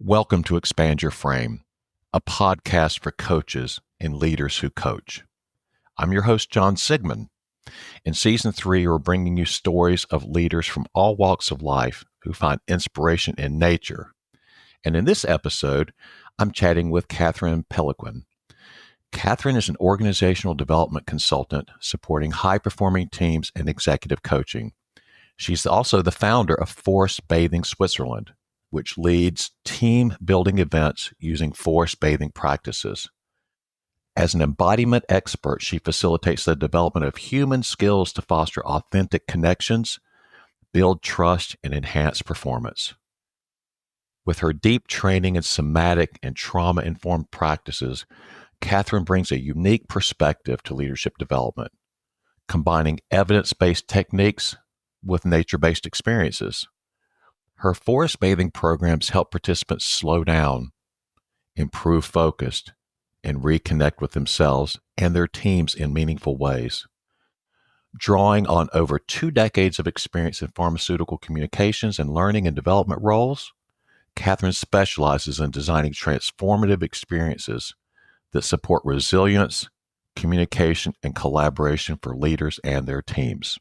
Welcome to Expand Your Frame, a podcast for coaches and leaders who coach. I'm your host, John Sigmund. In Season 3, we're bringing you stories of leaders from all walks of life who find inspiration in nature. And in this episode, I'm chatting with Catherine Peloquin. Catherine is an organizational development consultant supporting high-performing teams and executive coaching. She's also the founder of Forest Bathing Switzerland, which leads team-building events using forest bathing practices. As an embodiment expert, she facilitates the development of human skills to foster authentic connections, build trust, and enhance performance. With her deep training in somatic and trauma-informed practices, Catherine brings a unique perspective to leadership development, combining evidence-based techniques with nature-based experiences. Her forest bathing programs help participants slow down, improve focus, and reconnect with themselves and their teams in meaningful ways. Drawing on over 2 decades of experience in pharmaceutical communications and learning and development roles, Catherine specializes in designing transformative experiences that support resilience, communication, and collaboration for leaders and their teams.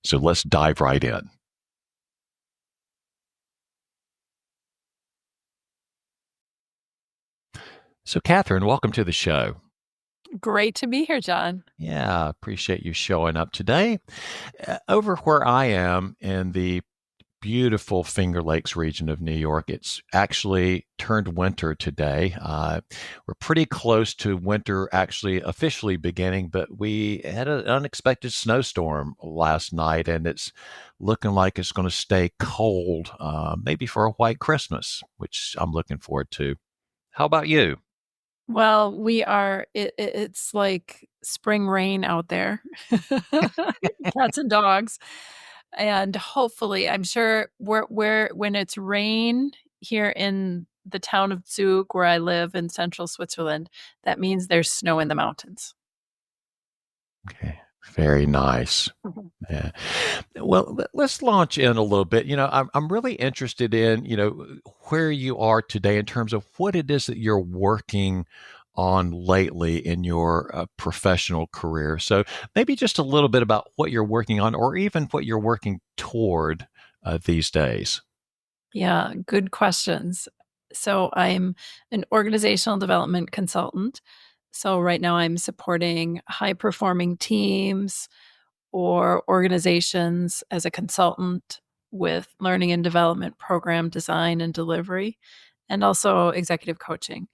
So let's dive right in. So, Catherine, welcome to the show. Great to be here, John. Yeah, appreciate you showing up today. Over where I am in the beautiful Finger Lakes region of New York, it's actually turned winter today. We're pretty close to winter actually officially beginning, but we had an unexpected snowstorm last night, and it's looking like it's going to stay cold, maybe for a white Christmas, which I'm looking forward to. How about you? Well, it's like spring rain out there. Cats and dogs. And hopefully, I'm sure when it's rain here in the town of Zug, where I live in central Switzerland, that means there's snow in the mountains. Okay, very nice. Mhm. Yeah. Well, let's launch in a little bit. I'm really interested in, where you are today in terms of what it is that you're working on lately in your professional career. So maybe just a little bit about what you're working on or even what you're working toward these days. Yeah, good questions. So I'm an organizational development consultant. So right now I'm supporting high performing teams or organizations as a consultant with learning and development program design and delivery, and also executive coaching.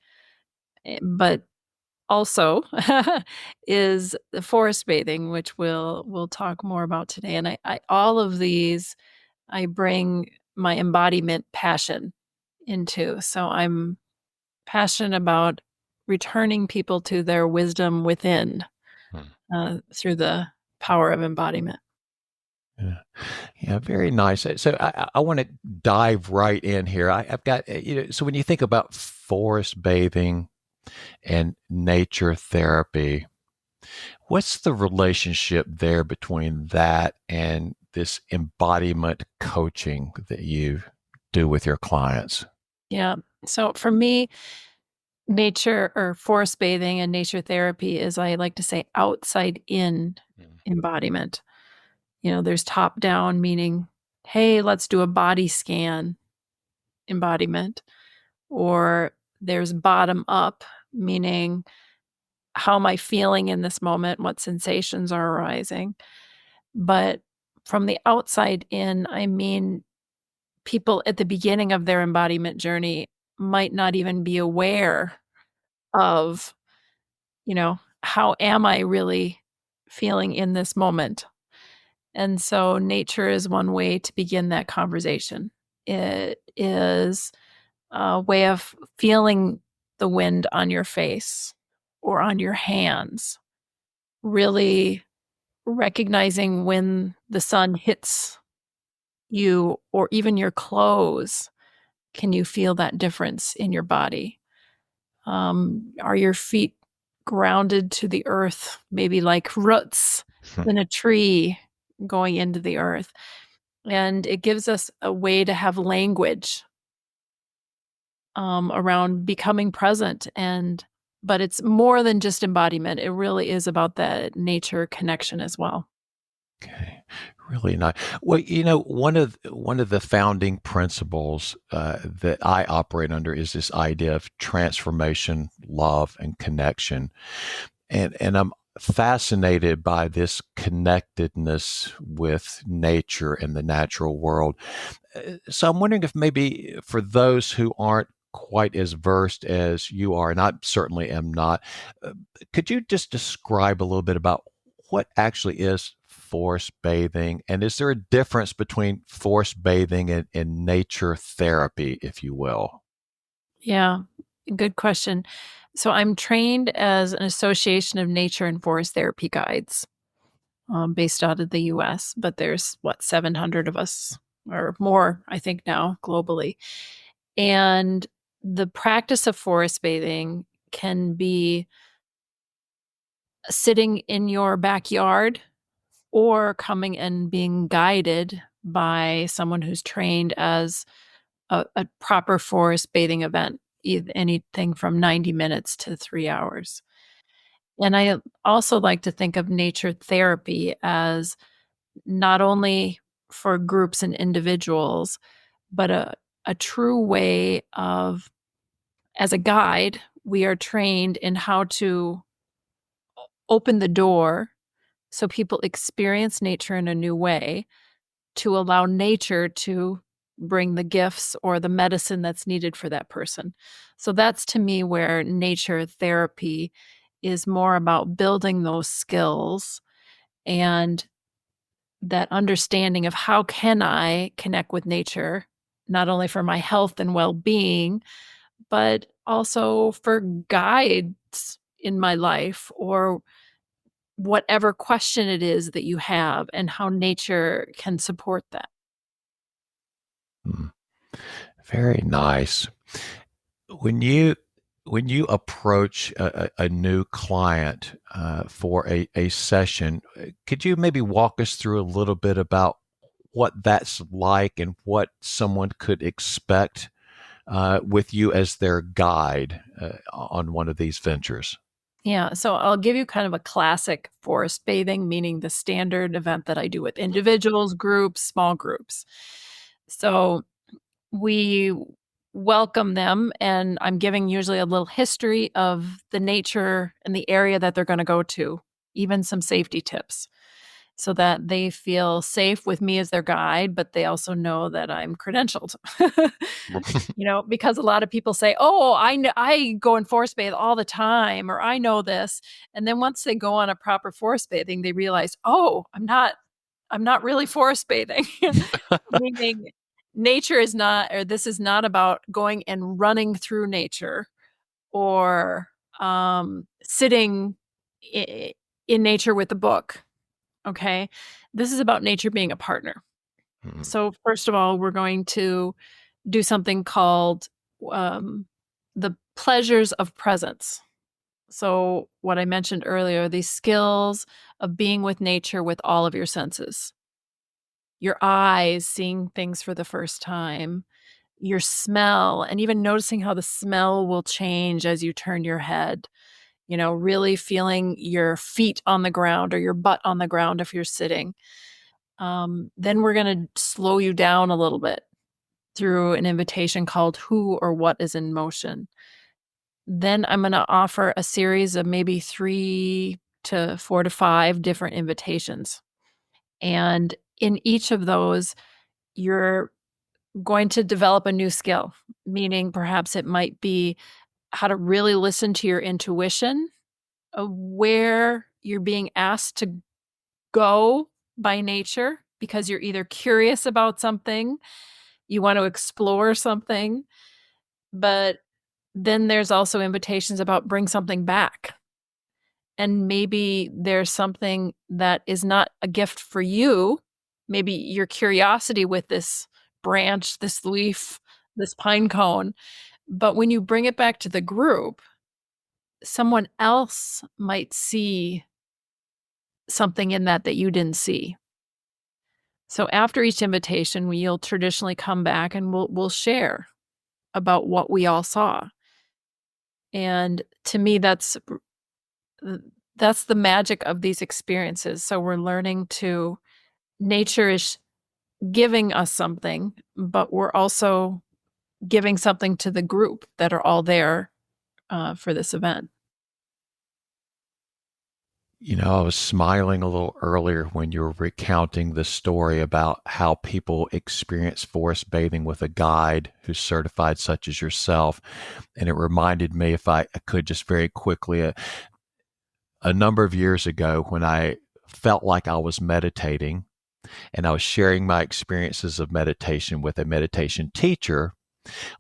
But also is the forest bathing, which we'll talk more about today. And I all of these I bring my embodiment passion into. So I'm passionate about returning people to their wisdom within Hmm. through the power of embodiment. Yeah. Yeah, very nice. So I want to dive right in here. I've got, so when you think about forest bathing and nature therapy, what's the relationship there between that and this embodiment coaching that you do with your clients? Yeah. So for me, nature or forest bathing and nature therapy is, I like to say, outside in Mm. embodiment. There's top down, meaning, hey, let's do a body scan embodiment, or there's bottom up, meaning, how am I feeling in this moment? What sensations are arising? But from the outside in, I mean, people at the beginning of their embodiment journey might not even be aware of, how am I really feeling in this moment? And so nature is one way to begin that conversation. It is a way of feeling the wind on your face or on your hands, really recognizing when the sun hits you or even your clothes. Can you feel that difference in your body? Are your feet grounded to the earth, maybe like roots in a tree going into the earth? And it gives us a way to have language around becoming present. But it's more than just embodiment. It really is about that nature connection as well. Okay, really nice. Well, one of the founding principles that I operate under is this idea of transformation, love, and connection, and I'm fascinated by this connectedness with nature and the natural world. So I'm wondering if maybe for those who aren't quite as versed as you are, and I certainly am not, uh, could you just describe a little bit about what actually is forest bathing? And is there a difference between forest bathing and nature therapy, if you will? Yeah, good question. So I'm trained as an association of nature and forest therapy guides, based out of the US, but there's what, 700 of us or more, I think now globally. And the practice of forest bathing can be sitting in your backyard or coming and being guided by someone who's trained as a proper forest bathing event, anything from 90 minutes to 3 hours. And I also like to think of nature therapy as not only for groups and individuals, but a true way of, as a guide, we are trained in how to open the door so people experience nature in a new way, to allow nature to bring the gifts or the medicine that's needed for that person. So that's to me where nature therapy is more about building those skills and that understanding of how can I connect with nature, not only for my health and well-being, but also for guides in my life or whatever question it is that you have and how nature can support that. Hmm, very nice. When you when you approach a new client for a session, could you maybe walk us through a little bit about what that's like and what someone could expect with you as their guide on one of these ventures? Yeah, so I'll give you kind of a classic forest bathing, meaning the standard event that I do with individuals, groups, small groups. So we welcome them, and I'm giving usually a little history of the nature and the area that they're going to go to, even some safety tips so that they feel safe with me as their guide, but they also know that I'm credentialed. Because a lot of people say, "Oh, I go in forest bathe all the time," or "I know this." And then once they go on a proper forest bathing, they realize, "Oh, I'm not really forest bathing." Meaning nature is not or this is not about going and running through nature or, sitting I in nature with a book, okay? This is about nature being a partner. Mm, So, first of all, we're going to do something called, um, the pleasures of presence. So, what I mentioned earlier, these skills of being with nature with all of your senses. Your eyes seeing things for the first time, your smell, and even noticing how the smell will change as you turn your head. Really feeling your feet on the ground or your butt on the ground if you're sitting. Then we're going to slow you down a little bit through an invitation called Who or What is in Motion. Then I'm going to offer a series of maybe 3 to 4 to 5 different invitations. And in each of those, you're going to develop a new skill, meaning perhaps it might be how to really listen to your intuition of where you're being asked to go by nature because you're either curious about something, you want to explore something, but then there's also invitations about bring something back. And maybe there's something that is not a gift for you. Maybe your curiosity with this branch, this leaf, this pine cone. But when you bring it back to the group, someone else might see something in that you didn't see. So after each invitation, you'll traditionally come back and we'll share. about what we all saw. And to me, that's the magic of these experiences. So we're learning to nature is giving us something, but we're also giving something to the group that are all there for this event. I was smiling a little earlier when you were recounting the story about how people experience forest bathing with a guide who's certified, such as yourself. And it reminded me, if I could just very quickly, a number of years ago when I felt like I was meditating and I was sharing my experiences of meditation with a meditation teacher.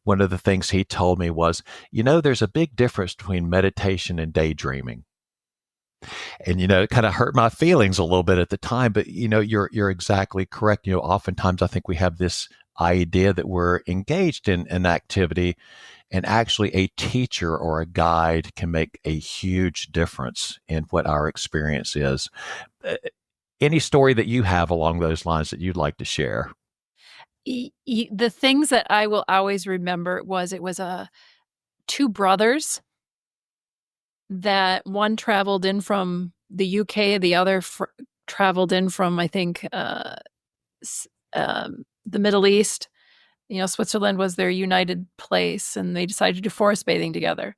One of the things he told me was, there's a big difference between meditation and daydreaming. And it kind of hurt my feelings a little bit at the time, but you're exactly correct. Oftentimes I think we have this idea that we're engaged in an activity, and actually a teacher or a guide can make a huge difference in what our experience is. Uh, Any story that you have along those lines that you'd like to share? The things that I will always remember was it was two brothers that one traveled in from the UK, the other traveled in from, I think, the Middle East. Switzerland was their united place, and they decided to do forest bathing together.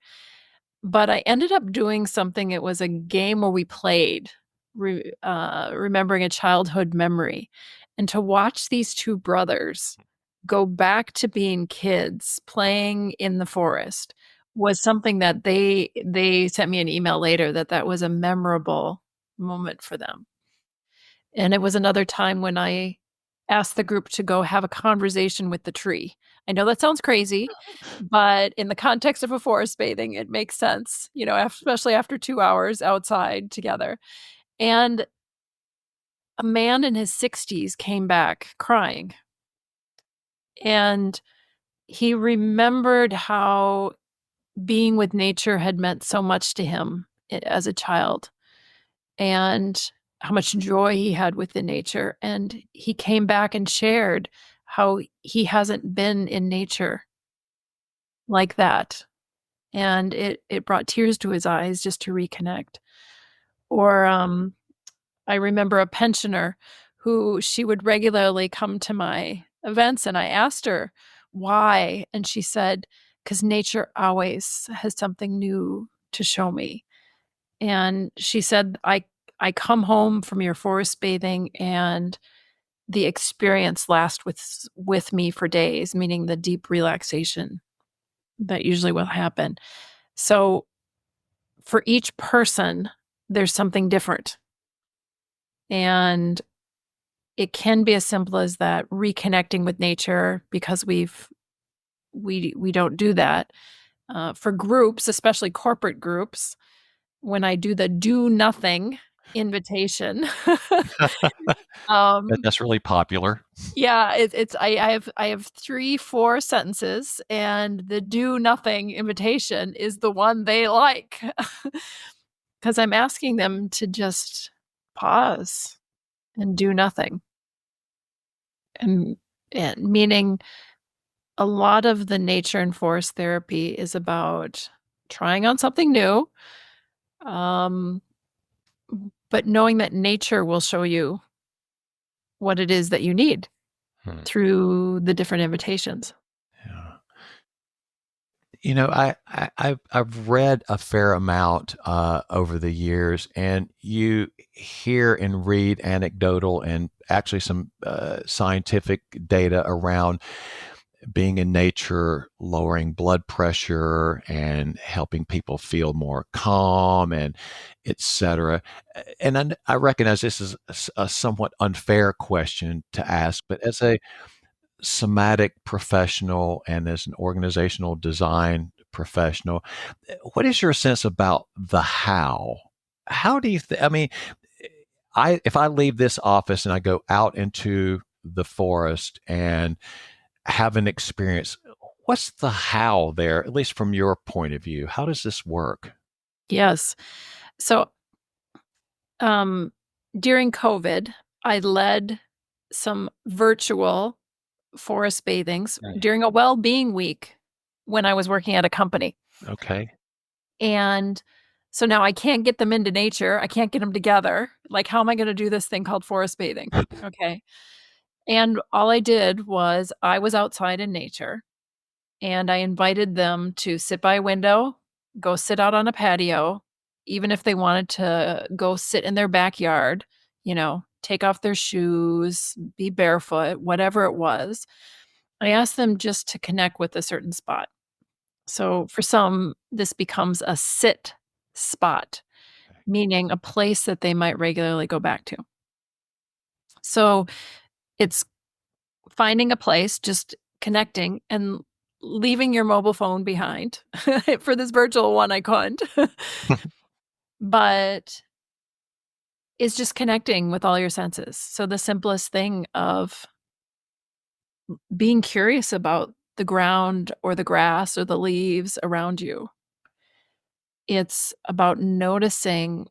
But I ended up doing something. It was a game where we played, remembering a childhood memory. And to watch these two brothers go back to being kids playing in the forest was something that they sent me an email later that was a memorable moment for them. And it was another time when I asked the group to go have a conversation with the tree. I know that sounds crazy, but in the context of a forest bathing, it makes sense, especially after 2 hours outside together. And a man in his 60s came back crying, and he remembered how being with nature had meant so much to him as a child, and how much joy he had within nature. And he came back and shared how he hasn't been in nature like that. And it brought tears to his eyes just to reconnect. Or I remember a pensioner who she would regularly come to my events, and I asked her why, and she said, "'Cause nature always has something new to show me." And she said, I come home from your forest bathing, and the experience lasts with me for days," meaning the deep relaxation that usually will happen. So for each person, there's something different. And it can be as simple as that, reconnecting with nature, because we don't do that. For groups, especially corporate groups, when I do the do nothing invitation, um, That's really popular. yeah, I have 3, 4 sentences, and the do nothing invitation is the one they like, because 'cause I'm asking them to just pause and do nothing. And meaning a lot of the nature and forest therapy is about trying on something new, um, but knowing that nature will show you what it is that you need Hmm. through the different invitations. Yeah. I've read a fair amount over the years, and you hear and read anecdotal and actually some scientific data around being in nature, lowering blood pressure and helping people feel more calm and et cetera. And I recognize this is a somewhat unfair question to ask, but as a somatic professional and as an organizational design professional, what is your sense about the how? How do you I mean, I if I leave this office and I go out into the forest and have an experience, what's the how there, at least from your point of view? How does this work? Yes. So, um, during COVID, I led some virtual forest bathings Mm. during a well-being week. when I was working at a company. Okay. And so now I can't get them into nature. I can't get them together. Like, how am I going to do this thing called forest bathing? Okay. And all I did was I was outside in nature and I invited them to sit by a window, go sit out on a patio, even if they wanted to go sit in their backyard, take off their shoes, be barefoot, whatever it was. I asked them just to connect with a certain spot. So for some, this becomes a sit spot, meaning a place that they might regularly go back to. So it's finding a place, just connecting and leaving your mobile phone behind. For this virtual one, I couldn't. But it's just connecting with all your senses. So the simplest thing of being curious about the ground or the grass or the leaves around you. It's about noticing,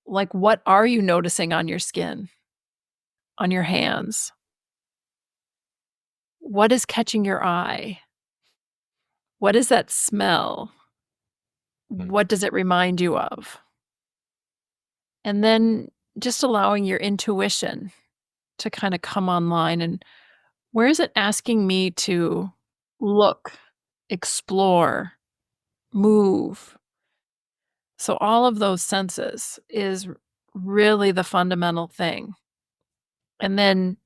like, what are you noticing on your skin, on your hands? What is catching your eye? What is that smell? Mm. What does it remind you of? And then just allowing your intuition to kinda come online, and where is it asking me to look, explore, move? So all of those senses is really the fundamental thing. And then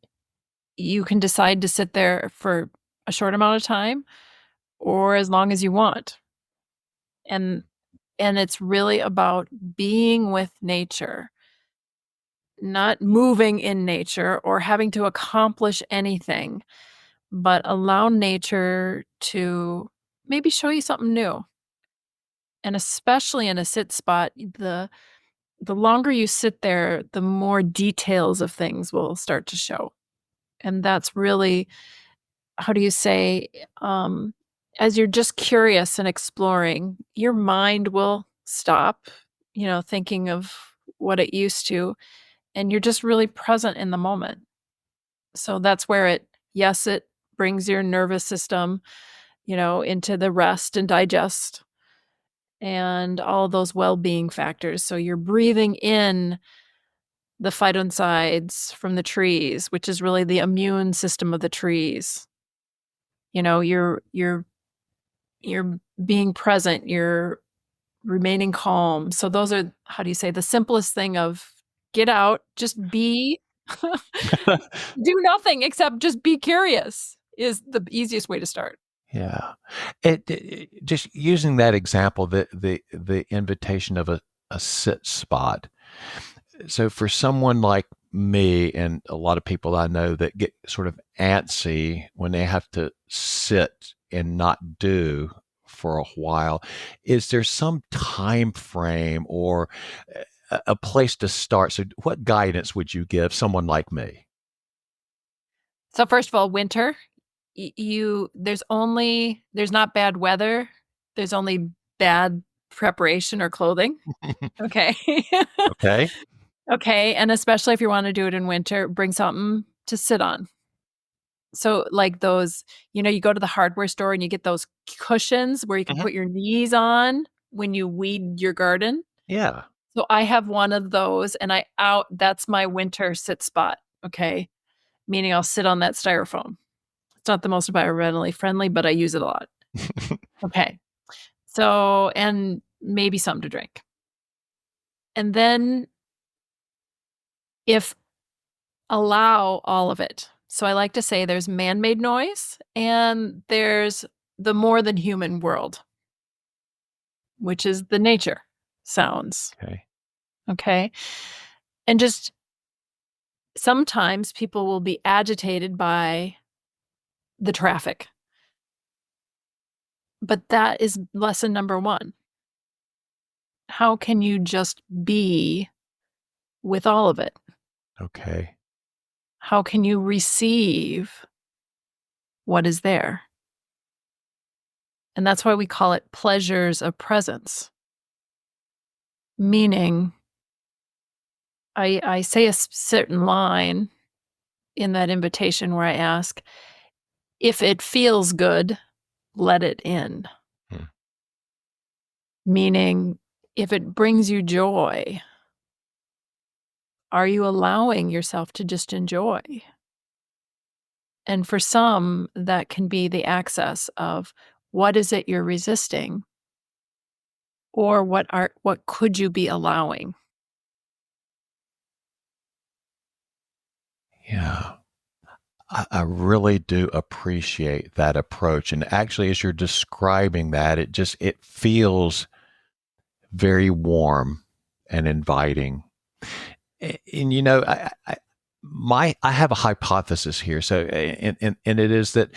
you can decide to sit there for a short amount of time or as long as you want. And it's really about being with nature, not moving in nature or having to accomplish anything, but allow nature to maybe show you something new. And especially in a sit spot, the longer you sit there, the more details of things will start to show. And that's really, how do you say, um, as you're just curious and exploring, your mind will stop, thinking of what it used to, and you're just really present in the moment. So that's where it brings your nervous system, into the rest and digest and all those well-being factors. So you're breathing in the phytoncides from the trees, which is really the immune system of the trees. You're being present, you're remaining calm. So those are, how do you say, the simplest thing of get out, just be, do nothing except just be curious is the easiest way to start. Yeah. Just using that example, the invitation of a sit spot. So for someone like me and a lot of people I know that get sort of antsy when they have to sit and not do for a while, is there some time frame or a place to start? So what guidance would you give someone like me? So first of all, winter, there's not bad weather, there's only bad preparation or clothing. Okay. Okay. Okay, and especially if you wanna do it in winter, bring something to sit on. So, like those, you go to the hardware store and you get those cushions where you can Mhm. put your knees on when you weed your garden. Yeah. So I have one of those and that's my winter sit spot, okay? Meaning I'll sit on that styrofoam. It's not the most environmentally friendly, but I use it a lot. Okay. So, and maybe something to drink. And then if allow all of it. So I like to say there's man-made noise and there's the more than human world, which is the nature sounds, Okay. okay? And just sometimes people will be agitated by the traffic, but that is lesson number 1. How can you just be with all of it? Okay. How can you receive what is there? And that's why we call it pleasures of presence, meaning I say a certain line in that invitation where I ask, "If it feels good, let it in. Hmm. Meaning, if it brings you joy, are you allowing yourself to just enjoy? And for some, that can be the access of what is it you're resisting or what could you be allowing? Yeah. I really do appreciate that approach. And actually, as you're describing that, it feels very warm and inviting. And I have a hypothesis here. So, and it is that,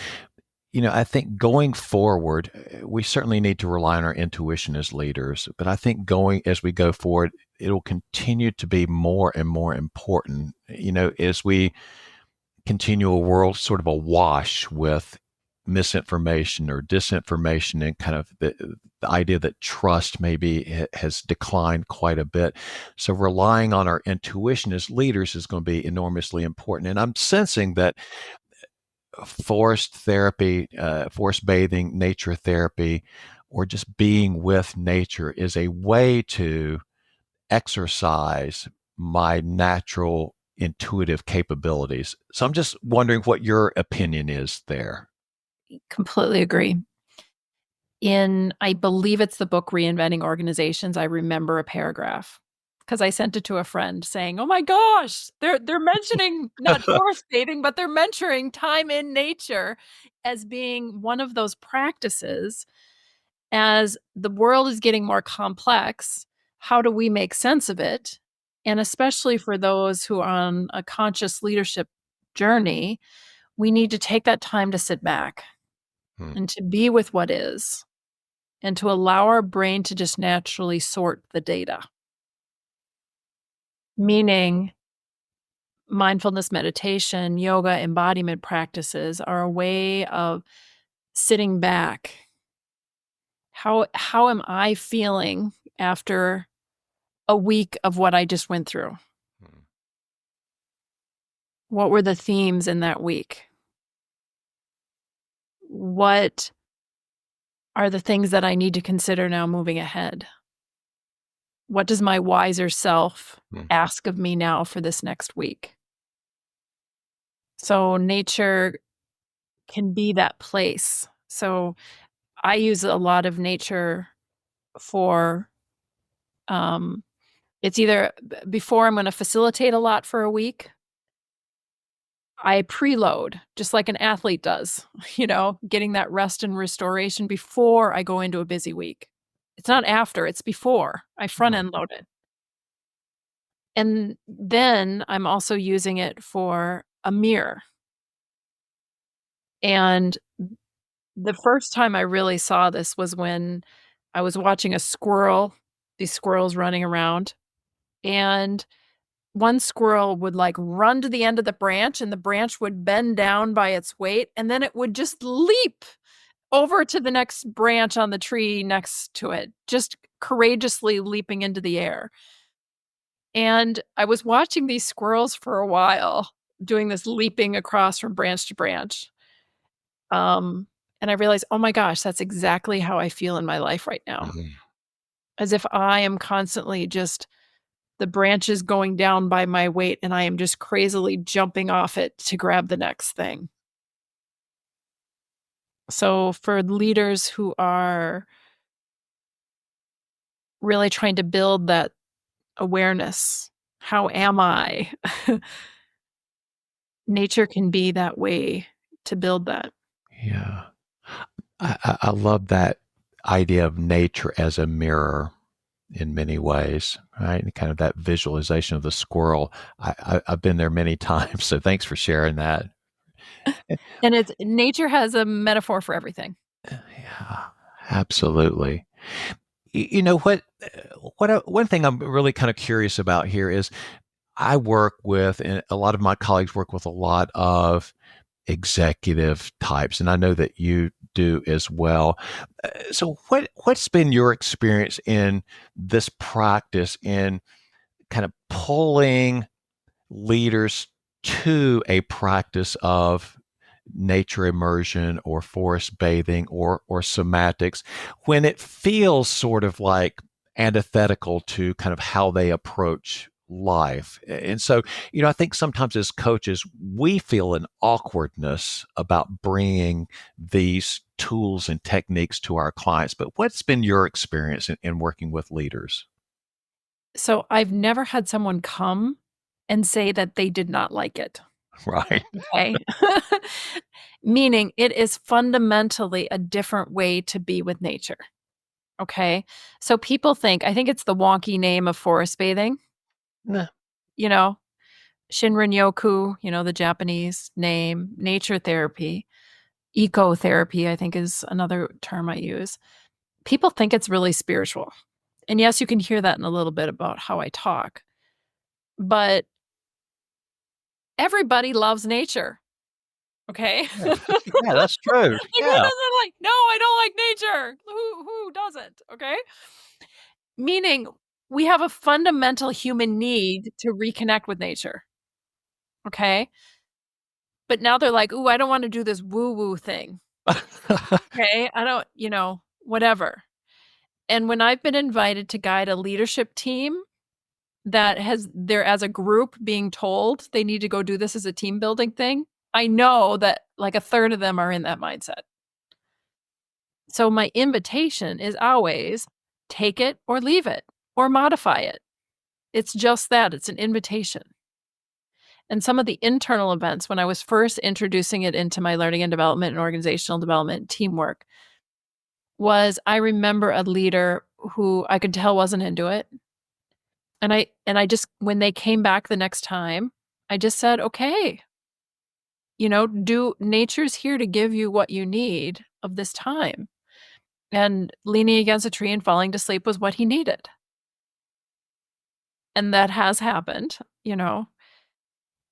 I think going forward, we certainly need to rely on our intuition as leaders. But I think as we go forward, it'll continue to be more and more important, as we continue a world sort of awash with misinformation or disinformation, and kind of the idea that trust maybe has declined quite a bit. So relying on our intuition as leaders is going to be enormously important. And I'm sensing that forest therapy, forest bathing, nature therapy, or just being with nature is a way to exercise my natural intuitive capabilities. So I'm just wondering what your opinion is there. Completely agree. I believe it's the book Reinventing Organizations, I remember a paragraph because I sent it to a friend saying, "Oh my gosh, they're mentioning not forest bathing, but they're mentioning time in nature as being one of those practices. As the world is getting more complex, how do we make sense of it? And especially for those who are on a conscious leadership journey, we need to take that time to sit back Hmm. and to be with what is and to allow our brain to just naturally sort the data." Meaning, mindfulness meditation, yoga, embodiment practices are a way of sitting back. How am I feeling after a week of what I just went through? Hmm. What were the themes in that week? What are the things that I need to consider now moving ahead? What does my wiser self Hmm. ask of me now for this next week? So nature can be that place. So I use a lot of nature for, um, it's either before I'm gonna facilitate a lot for a week, I preload just like an athlete does, getting that rest and restoration before I go into a busy week. It's not after, it's before. I front Hmm. end load it. And then I'm also using it for a mirror. And the first time I really saw this was when I was watching a squirrel, these squirrels running around, and one squirrel would, like, run to the end of the branch, and the branch would bend down by its weight, and then it would just leap over to the next branch on the tree next to it, just courageously leaping into the air. And I was watching these squirrels for a while doing this leaping across from branch to branch. Um, and I realized, "Oh my gosh, that's exactly how I feel in my life right now." Hmm. As if I am constantly just the branches going down by my weight, and I am just crazily jumping off it to grab the next thing. So for leaders who are really trying to build that awareness, how am I? Nature can be that way to build that. Yeah. I love that idea of nature as a mirror in many ways, right? And kind of that visualization of the squirrel. I've been there many times. So thanks for sharing that. And it's nature has a metaphor for everything. Yeah, absolutely. You know one thing I'm really kind of curious about here is I work with, and a lot of my colleagues work with a lot of executive types, and I know that you do as well. So what's been your experience in this practice in kind of pulling leaders to a practice of nature immersion or forest bathing or somatics when it feels sort of like antithetical to kind of how they approach life. And so, I think sometimes as coaches, we feel an awkwardness about bringing these tools and techniques to our clients. But what's been your experience in working with leaders? So I've never had someone come and say that they did not like it, Right. okay? Meaning it is fundamentally a different way to be with nature, okay? So people think I think it's the wonky name of forest bathing, Nah. you know? Shinrin-yoku, the Japanese name, nature therapy, ecotherapy, I think is another term I use. People think it's really spiritual. And yes, you can hear that in a little bit about how I talk, but everybody loves nature, okay? Yeah. Yeah, that's true. Like, who Yeah. doesn't like no, I don't like nature. Who doesn't, okay? Meaning, we have a fundamental human need to reconnect with nature, okay? But now they're like, "Ooh, I don't wanna do this woo-woo thing." Okay? I don't whatever. And when I've been invited to guide a leadership team that they're as a group being told they need to go do this as a team building thing, I know that, like, a third of them are in that mindset. So my invitation is always take it or leave it or modify it. It's just that, it's an invitation. And some of the internal events when I was first introducing it into my learning and development and organizational development and teamwork was I remember a leader who I could tell wasn't into it. And I just when they came back the next time, I just said, "Okay, do nature's here to give you what you need of this time." And leaning against a tree and falling to sleep was what he needed. And that has happened,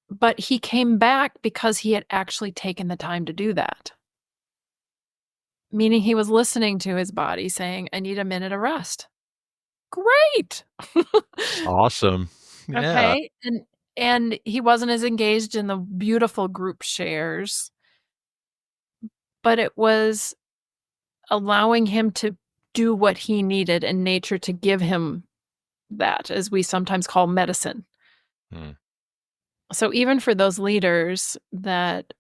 but he came back because he had actually taken the time to do that. Meaning he was listening to his body saying, "I need a minute of rest." Great. Awesome. Yeah. Okay, and he wasn't as engaged in the beautiful group shares, but it was allowing him to do what he needed and nature to give him that, as we sometimes call medicine. Hmm. So even for those leaders that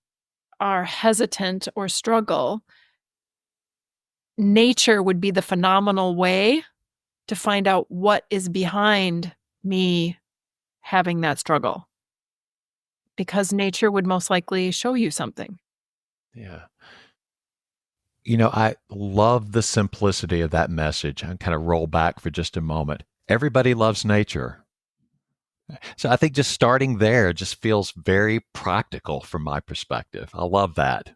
are hesitant or struggle, nature would be the phenomenal way to find out what is behind me having that struggle, because nature would most likely show you something. Yeah. I love the simplicity of that message. I kind of roll back for just a moment. Everybody loves nature. So I think just starting there just feels very practical from my perspective. I love that.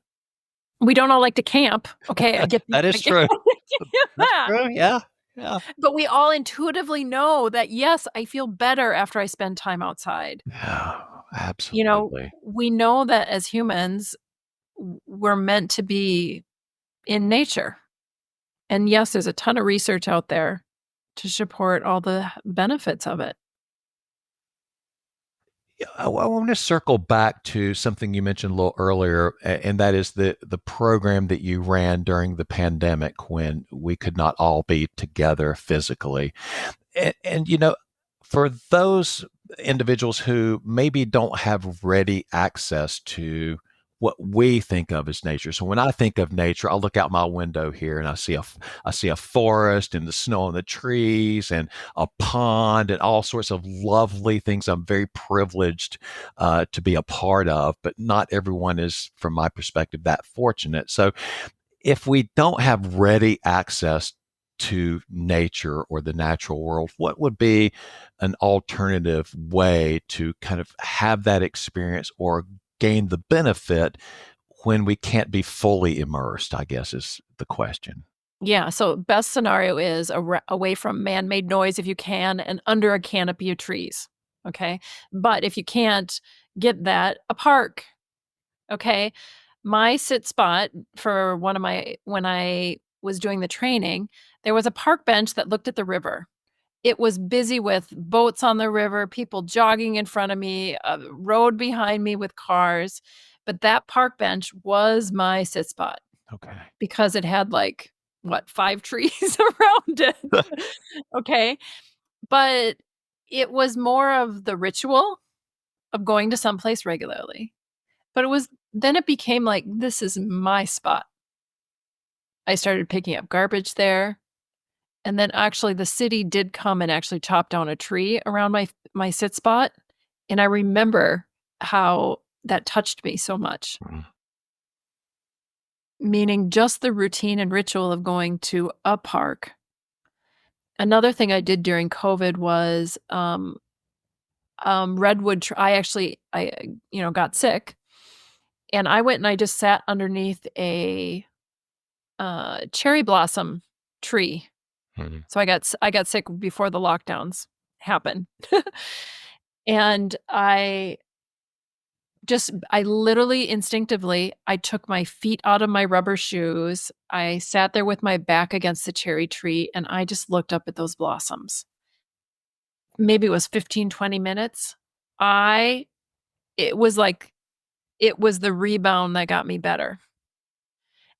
We don't all like to camp. Okay, I get that. That I is get true. I get That's that. true. Yeah. Yeah. But we all intuitively know that, yes, I feel better after I spend time outside. Yeah. You know, Absolutely. we know that as humans, we're meant to be in nature. And yes, there's a ton of research out there to support all the benefits of it. Yeah, I want to circle back to something you mentioned a little earlier, and that is the program that you ran during the pandemic when we could not all be together physically. And for those individuals who maybe don't have ready access to what we think of as nature. So when I think of nature, I look out my window here and I see a forest and the snow on the trees and a pond and all sorts of lovely things I'm very privileged to be a part of. But not everyone is, from my perspective, that fortunate. So if we don't have ready access to nature or the natural world, what would be an alternative way to kind of have that experience or gain the benefit when we can't be fully immersed, I guess is the question. Yeah, so best scenario is away from man-made noise if you can and under a canopy of trees, okay? But if you can't get that, a park, okay? My sit spot for one of my when I was doing the training, there was a park bench that looked at the river. It was busy with boats on the river, people jogging in front of me, a road behind me with cars, But that park bench was my sit spot Okay. because it had like, what, 5 trees around it. Okay. But it was more of the ritual of going to someplace regularly. But it became like, this is my spot. I started picking up garbage there. And then actually the city did come and actually chop down a tree around my sit spot. And I remember how that touched me so much. Mm. Meaning just the routine and ritual of going to a park. Another thing I did during COVID was, redwood tr I actually got sick, and I went and I just sat underneath a, cherry blossom tree. Mhm. So I got sick before the lockdowns happened. And I literally instinctively, I took my feet out of my rubber shoes, I sat there with my back against the cherry tree, and I just looked up at those blossoms. Maybe it was 15, 20 minutes. I It was like it was the rebound that got me better.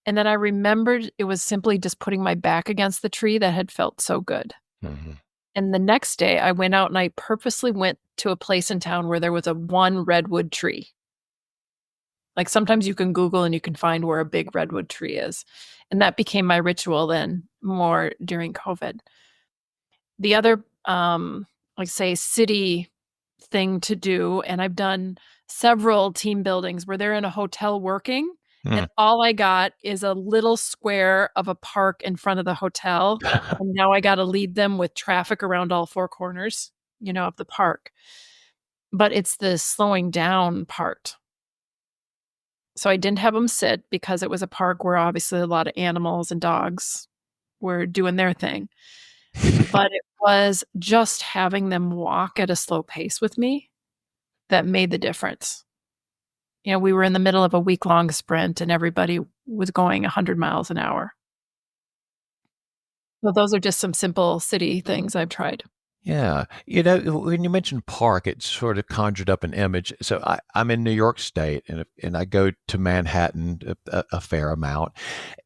And then I remembered it was simply just putting my back against the tree that had felt so good. Mhm. And the next day, I went out and I purposely went to a place in town where there was a one redwood tree. Like, sometimes you can Google and you can find where a big redwood tree is, and that became my ritual then more during COVID. The other, like, say, city thing to do, and I've done several team buildings where they're in a hotel working, Mm. and all I got is a little square of a park in front of the hotel, and now I gotta lead them with traffic around all 4 corners, of the park. But it's the slowing down part. So I didn't have them sit because it was a park where obviously a lot of animals and dogs were doing their thing, but it was just having them walk at a slow pace with me that made the difference. We were in the middle of a week-long sprint and everybody was going 100 miles an hour. So those are just some simple city things I've tried. Yeah. When you mentioned park, it sort of conjured up an image. So I'm in New York State and I go to Manhattan a fair amount,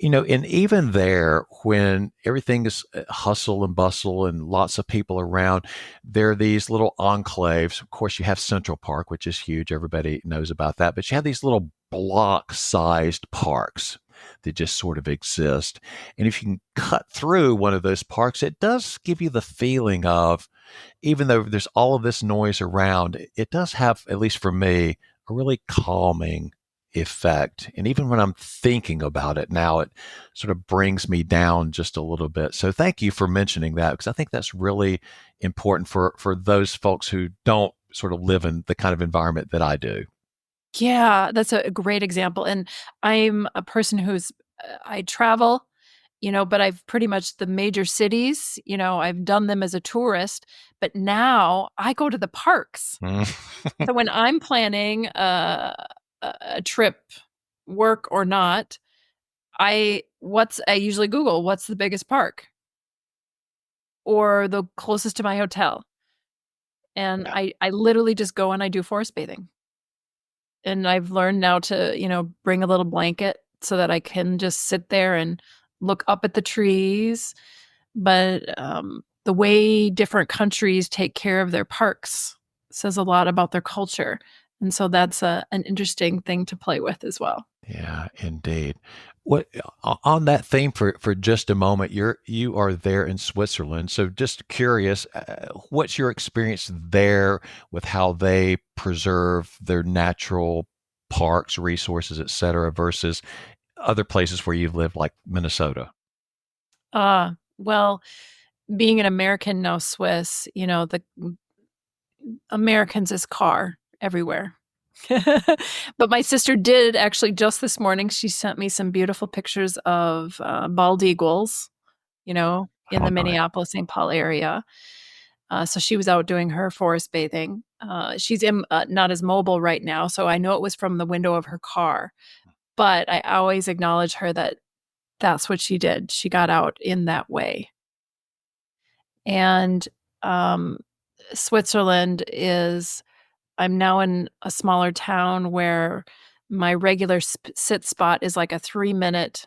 and even there, when everything is hustle and bustle and lots of people around, there are these little enclaves. Of course, you have Central Park, which is huge. Everybody knows about that. But you have these little block sized parks that just sort of exist. And if you can cut through one of those parks, it does give you the feeling of, even though there's all of this noise around, it does have, at least for me, a really calming effect. And even when I'm thinking about it now, it sort of brings me down just a little bit. So thank you for mentioning that, because I think that's really important for those folks who don't sort of live in the kind of environment that I do. Yeah, that's a great example, and I'm a person I travel, but I've pretty much the major cities, I've done them as a tourist, but now I go to the parks. Mm. So when I'm planning a trip, work or not, I usually Google, "What's the biggest park?" Or the closest to my hotel, and Yeah. I literally just go and I do forest bathing. And I've learned now to, bring a little blanket so that I can just sit there and look up at the trees. But, the way different countries take care of their parks says a lot about their culture, and so that's an interesting thing to play with as well. Yeah, indeed. What on that theme for just a moment, you are there in Switzerland. So just curious, what's your experience there with how they preserve their natural parks, resources, et cetera, versus other places where you've lived, like Minnesota? Well, being an American, now Swiss, the Americans is car everywhere. But my sister did actually just this morning, she sent me some beautiful pictures of, bald eagles, in Oh, the nice. Minneapolis, St. Paul area. So she was out doing her forest bathing. She's not as mobile right now, so I know it was from the window of her car, but I always acknowledge her that that's what she did. She got out in that way. And, um, Switzerland is I'm now in a smaller town where My regular sit spot is like a 3-minute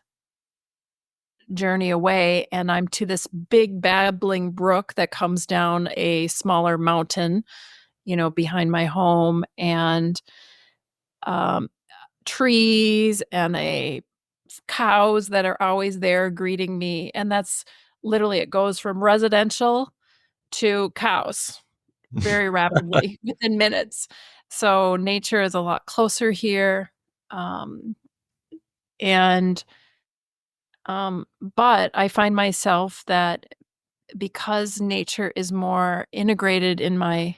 journey away, and I'm to this big babbling brook that comes down a smaller mountain, behind my home, and, um, trees and a cows that are always there greeting me, and that's literally it goes from residential to cows very rapidly within minutes. So nature is a lot closer here, um, and, but I find myself that because nature is more integrated in my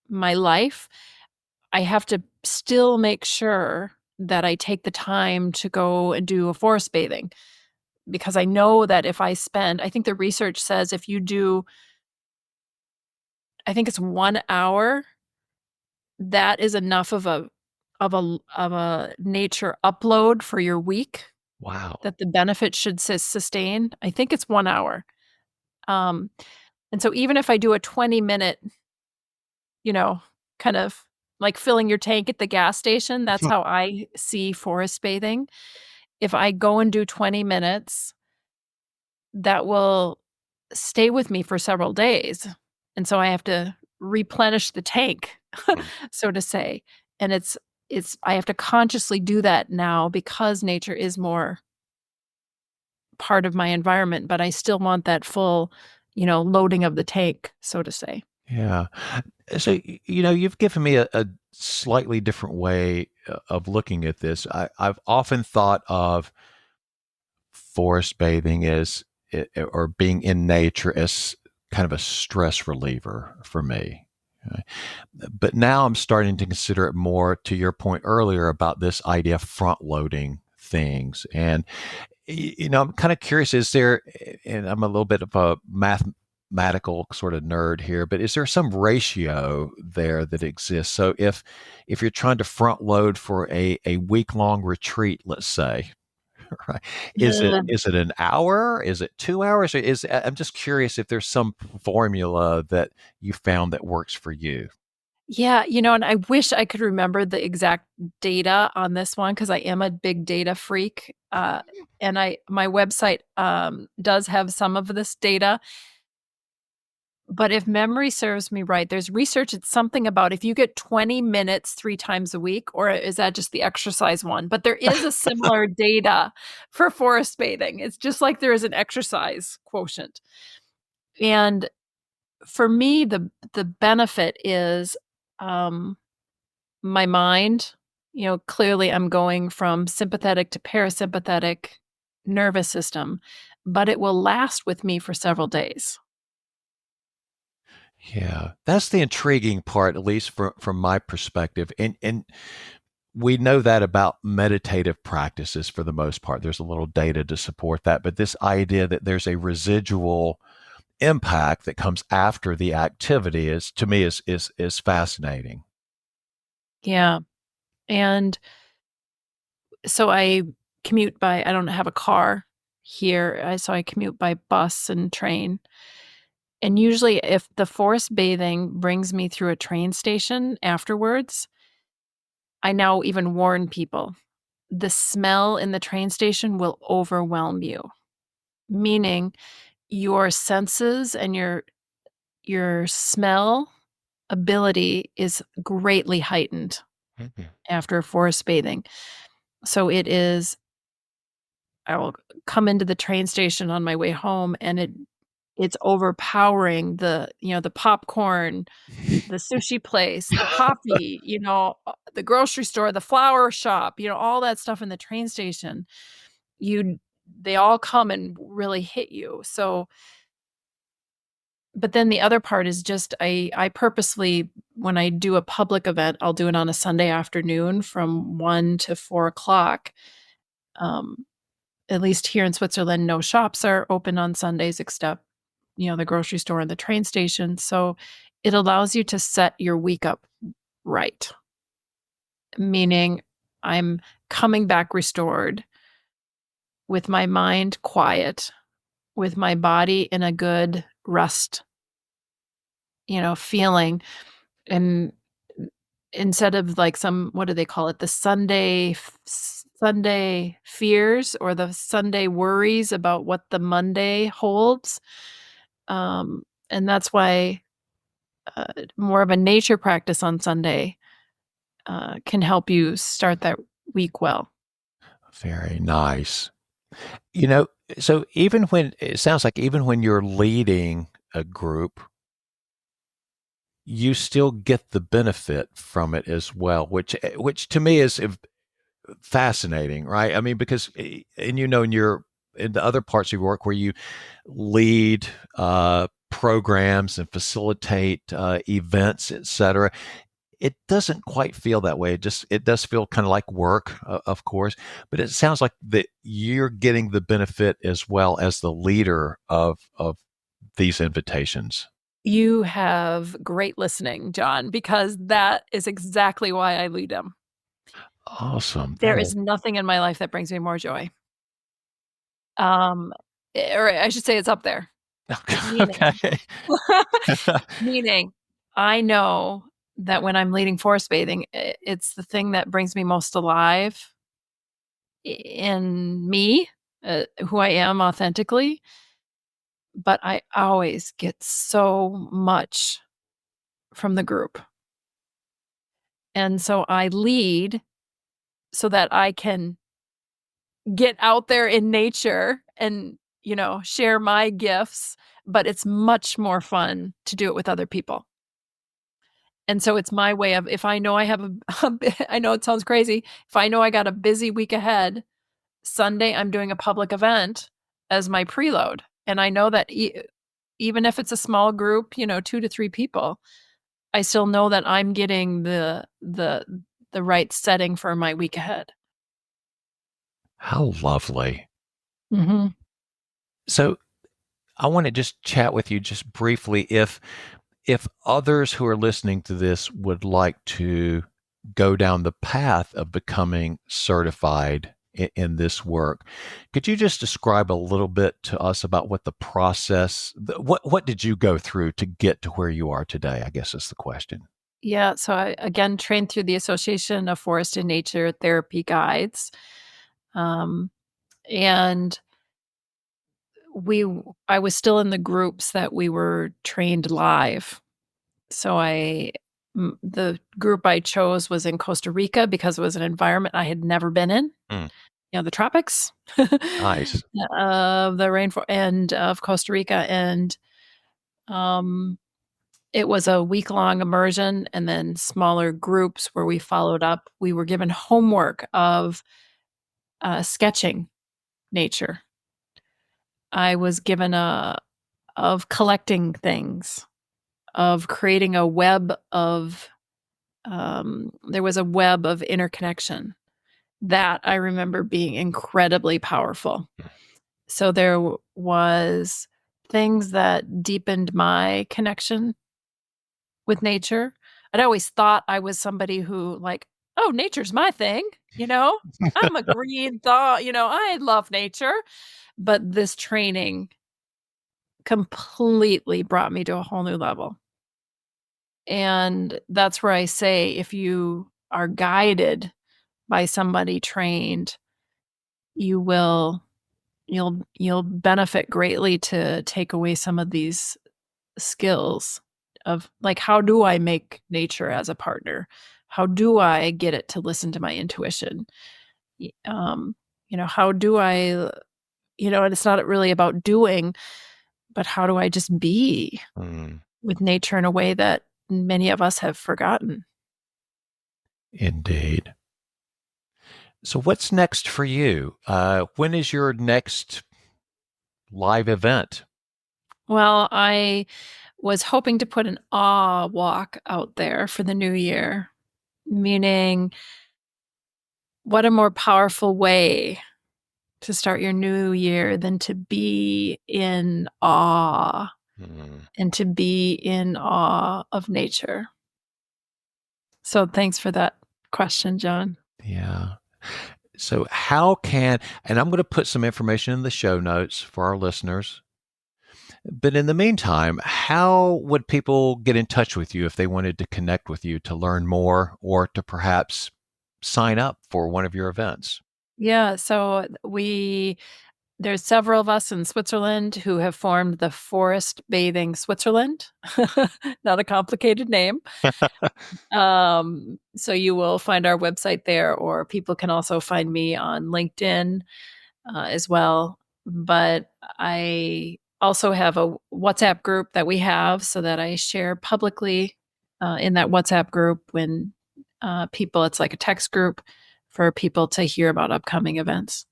life, I have to still make sure that I take the time to go and do a forest bathing, because I know that if I think the research says if you do, I think it's 1 hour, that is enough of a nature upload for your week Wow. that the benefit should sustain. I think it's 1 hour. Um, and so even if I do a 20-minute, you know, kind of like filling your tank at the gas station, that's how I see forest bathing. If I go and do 20 minutes, that will stay with me for several days, and so I have to replenish the tank, Mm. so to say, and it's I have to consciously do that now because nature is more part of my environment, but I still want that full, loading of the tank, so to say. Yeah. So, you've given me a slightly different way of looking at this. I've often thought of forest bathing as, or being in nature as kind of a stress reliever for me. Uh, But now I'm starting to consider it more to your point earlier about this idea of front loading things. And I'm kind of curious, is there, and I'm a little bit of a mathematical sort of nerd here, but is there some ratio there that exists? So if you're trying to front load for a week-long retreat, let's say, right, is it Yeah. is it an hour? Is it 2 hours? Or I'm just curious if there's some formula that you found that works for you. Yeah, and I wish I could remember the exact data on this one because I am a big data freak, and my website, does have some of this data, but if memory serves me right, there's research, it's something about if you get 20 minutes 3 times a week, or is that just the exercise one? But there is a similar data for forest bathing. It's just like there is an exercise quotient, and for me, the benefit is, um my mind, clearly I'm going from sympathetic to parasympathetic nervous system, but it will last with me for several days. Yeah, that's the intriguing part, at least from my perspective. And we know that about meditative practices for the most part. There's a little data to support that, but this idea that there's a residual impact that comes after the activity is, to me, is fascinating. Yeah, and so I don't have a car here, so I commute by bus and train, and usually if the forest bathing brings me through a train station afterwards, I now even warn people, the smell in the train station will overwhelm you, meaning your senses and your smell ability is greatly heightened Mhm. after forest bathing. So it is I will come into the train station on my way home, and it's overpowering the popcorn, the sushi place, the coffee, the grocery store, the flower shop, all that stuff in the train station. You they all come and really hit you. So but then the other part is just I purposely when I do a public event, I'll do it on a Sunday afternoon from 1 to 4 o'clock. Um, at least here in Switzerland, no shops are open on Sundays except, the grocery store and the train station, so it allows you to set your week up right, meaning I'm coming back restored, with my mind quiet, with my body in a good rest, feeling, and instead of like what do they call it? The Sunday fears or the Sunday worries about what the Monday holds. And that's why more of a nature practice on Sunday can help you start that week well. Very nice. You know, so even when it sounds like even when you're leading a group, you still get the benefit from it as well, which to me is fascinating, right? I mean, because and in the other parts of your work where you lead programs and facilitate events, etc. It doesn't quite feel that way. It does feel kind of like work, of course, but it sounds like that you're getting the benefit as well as the leader of these invitations. You have great listening, John, because that is exactly why I lead them. Awesome. There is nothing in my life that brings me more joy. Um, or I should say it's up there. Meaning Okay. meaning, I know that when I'm leading forest bathing, it's the thing that brings me most alive in me, who I am authentically, but I always get so much from the group. And so I lead so that I can get out there in nature and, share my gifts, but it's much more fun to do it with other people. And so it's my way of if I know I have I know it sounds crazy. If I know I got a busy week ahead, Sunday, I'm doing a public event as my preload. And I know that even if it's a small group, 2 to 3 people, I still know that I'm getting the right setting for my week ahead. How lovely. Mhm. So I want to just chat with you just briefly if others who are listening to this would like to go down the path of becoming certified in this work, could you just describe a little bit to us about what the process, what did you go through to get to where you are today? I guess is the question. Yeah, so I again trained through the Association of Forest and Nature Therapy Guides. Um, and I was still in the groups that we were trained live. So the group I chose was in Costa Rica because it was an environment I had never been in, Mm, the tropics nice. of the rainforest and of Costa Rica. And um, it was a week-long immersion and then smaller groups where we followed up. We were given homework of sketching nature. I was given of collecting things, of creating a web of there was a web of interconnection that I remember being incredibly powerful. So was things that deepened my connection with nature. I'd always thought I was somebody who like, "Oh, nature's my thing," you know? I'm a green thought, I love nature. But this training completely brought me to a whole new level. And that's where I say if you are guided by somebody trained, you will you'll benefit greatly to take away some of these skills of like how do I make nature as a partner? How do I get it to listen to my intuition? Y- Um, how do I and it's not really about doing, but how do I just be Mm, with nature in a way that many of us have forgotten? indeed. So, what's next for you? When is your next live event? Well, I was hoping to put an awe walk out there for the new year, meaning what a more powerful way to start your new year than to be in awe Mm, and to be in awe of nature. So thanks for that question, John. yeah. So, how can, and I'm going to put some information in the show notes for our listeners. But in the meantime, how would people get in touch with you if they wanted to connect with you to learn more or to perhaps sign up for one of your events? Yeah, so there's several of us in Switzerland who have formed the Forest Bathing Switzerland. Not a complicated name. So you will find our website there, or people can also find me on LinkedIn, as well. But I also have a WhatsApp group that we have so that I share publicly, in that WhatsApp group when, people it's like a text group for people to hear about upcoming events.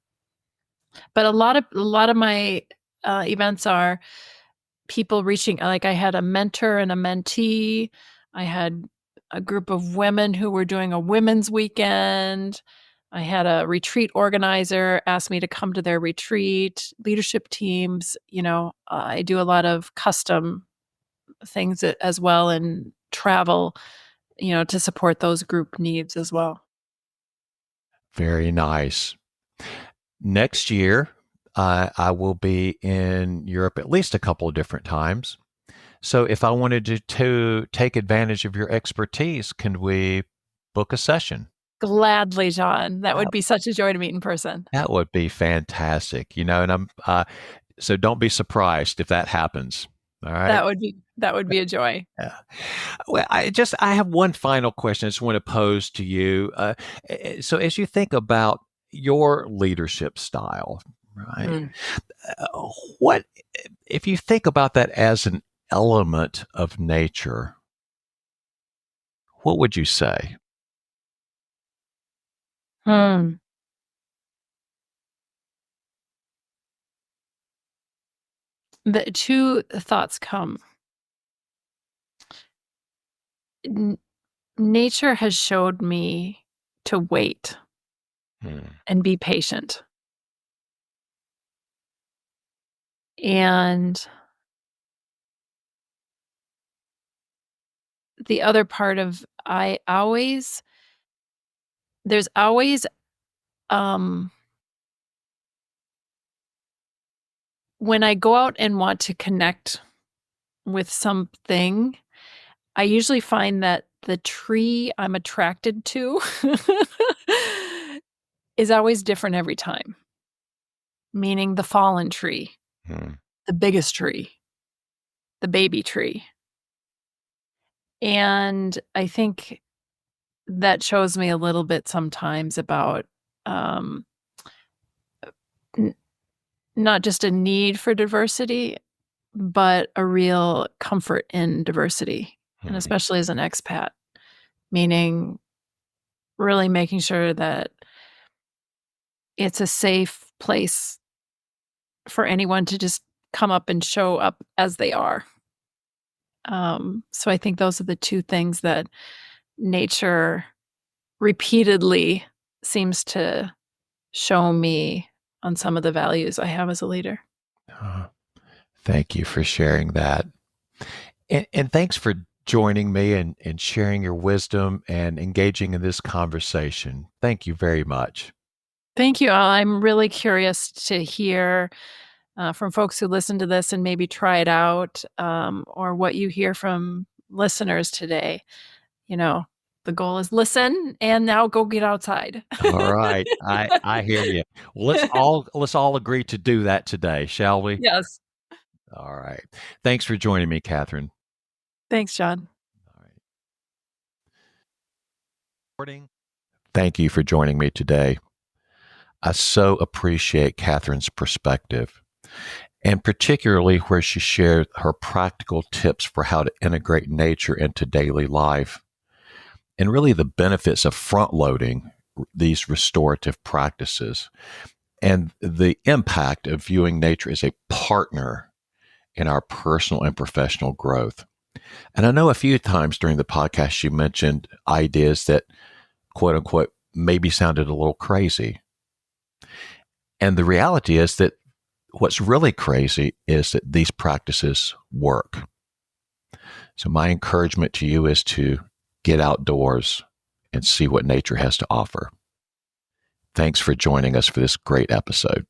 But a lot of my, events are people reaching like, I had a mentor and a mentee. I had a group of women who were doing a women's weekend. I had a retreat organizer ask me to come to their retreat, leadership teams, I do a lot of custom things as well and travel, to support those group needs as well. Very nice. Next year, I will be in Europe at least a couple of different times. So if I wanted to take advantage of your expertise, can we book a session? Gladly, John. That That, would be such a joy to meet in person. that would be fantastic, and so don't be surprised if that happens. All right. That would be a joy. Yeah. Well, I have one final question I just want to pose to you. So as you think about your leadership style, right? Mm. What if you think about that as an element of nature? What would you say? Hmm. The two thoughts come. N- Nature has showed me to wait Hmm. and be patient. And the other part of I always there's always um when I go out and want to connect with something, I usually find that the tree I'm attracted to is always different every time, meaning the fallen tree, Hmm. the biggest tree, the baby tree. And I think that shows me a little bit sometimes about, um, n not just a need for diversity, but a real comfort in diversity, and Hmm. especially as an expat, meaning really making sure that it's a safe place for anyone to just come up and show up as they are. So I think those are the 2 things that nature repeatedly seems to show me on some of the values I have as a leader. Uh, Thank you for sharing that. And thanks for joining me and sharing your wisdom and engaging in this conversation. Thank you very much. Thank you. I'm really curious to hear from folks who listen to this and maybe try it out, or what you hear from listeners today. You know, the goal is listen and now go get outside. All right. I hear you. Well, let's all agree to do that today, shall we? Yes. All right. Thanks for joining me, Catherine. Thanks, John. All right. Morning. Thank you for joining me today. I so appreciate Catherine's perspective, and particularly where she shared her practical tips for how to integrate nature into daily life and really the benefits of front loading these restorative practices and the impact of viewing nature as a partner in our personal and professional growth. And I know a few times during the podcast, she mentioned ideas that, quote unquote, maybe sounded a little crazy. And the reality is that what's really crazy is that these practices work. So, my encouragement to you is to get outdoors and see what nature has to offer. Thanks for joining us for this great episode.